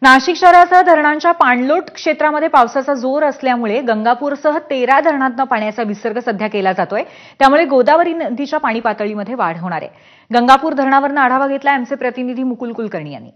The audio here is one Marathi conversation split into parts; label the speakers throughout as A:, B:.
A: नाशिक शहरासह धरणांच्या पाणलोट क्षेत्रामध्ये पावसाचा जोर असल्यामुळे गंगापूरसह 13 धरणांतून पाण्याचा विसर्ग सध्या केला जातोय। त्यामुळे गोदावरी नदीच्या पाणी पातळीमध्ये वाढ होणार आहे। गंगापूर धरणावरून आढावा घेतला आमचे प्रतिनिधी मुकुल कुलकर्णी यांनी।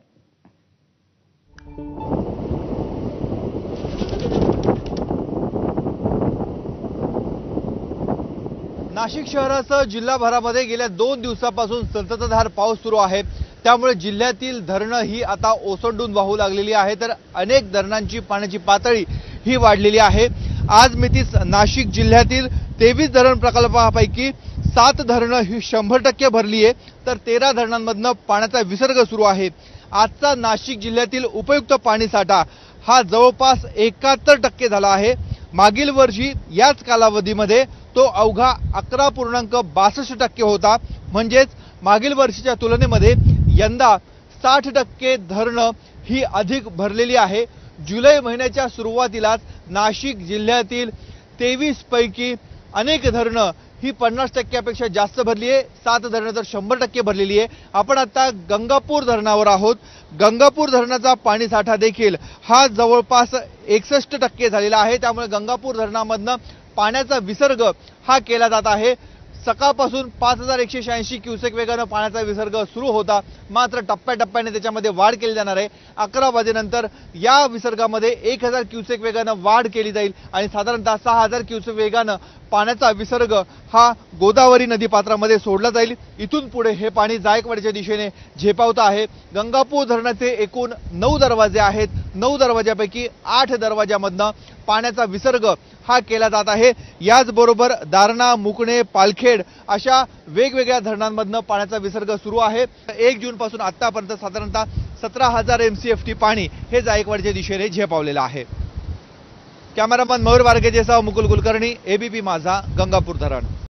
B: नाशिक शहरासह जिल्हाभरामध्ये गेल्या 2 दिवसापासून संततधार पाऊस सुरू आहे। त्यामुळे जिल्ह्यातील धरणं ही आता ओसंडून वाहू लागलेली आहे, तर अनेक धरणांची पाण्याची पातळी ही वाढलेली आहे। आज मितीस नाशिक जिल्ह्यातील 23 धरण प्रकल्पांपैकी 7 धरणं ही 100% भरली आहे, तर 13 धरणांमधनं पाण्याचा विसर्ग सुरू आहे। आजचा नाशिक जिल्ह्यातील उपयुक्त पाणीसाठा हा जवळपास 71% झाला आहे। मागील वर्षी याच कालावधीमध्ये तो अवघा 11.62% होता। म्हणजेच मागील वर्षीच्या तुलनेमध्ये यंदा 60% धरणं ही अधिक भरलेली आहे। जुलै महिन्याच्या सुरुवातीलाच नाशिक जिल्ह्यातील 23 पैकी अनेक धरणं ही 50% पेक्षा जास्त भरली आहे। 7 धरणं तर 100% भरलेली आहे। आपण आता गंगापूर धरणावर आहोत। गंगापूर धरणाचा पाणीसाठा देखील हा जवळपास 61% झालेला आहे। त्यामुळे गंगापूर धरणामधनं पाण्याचा विसर्ग हा केला जात आहे। सकाळपासून 5186 क्युसेक वेगाने पाण्याचा विसर्ग सुरू होता, मात्र टप्प्याटप्प्याने त्याच्यामध्ये वाढ केली जाणार आहे। 11 वाजेनंतर या विसर्गामध्ये 1000 क्युसेक वेगाने वाढ केली जाईल आणि साधारणतः 6000 क्युसेक वेगाने पाण्याचा विसर्ग हा गोदावरी नदीपात्रामध्ये सोडला जाईल। इथून पुढे हे पाणी जायकवाडीच्या दिशेने झेपावत आहे। गंगापूर धरणाचे एकूण 9 दरवाजे आहेत। 9 दरवाजापैकी 8 दरवाजामधनं पाण्याचा विसर्ग हा केला जात आहे। याचबरोबर दारणा, मुकणे, पालखेड अशा वेगवेगळ्या धरणांमधनं पाण्याचा विसर्ग सुरू आहे। 1 जून पासून आतापर्यंत साधारणतः 17000 MCFT पाणी हे जायकवाडीच्या दिशेने झेपावलेलं आहे। कॅमेरामन मयूर वारगेजेसह मुकुल कुलकर्णी, ABP माझा, गंगापूर धरण।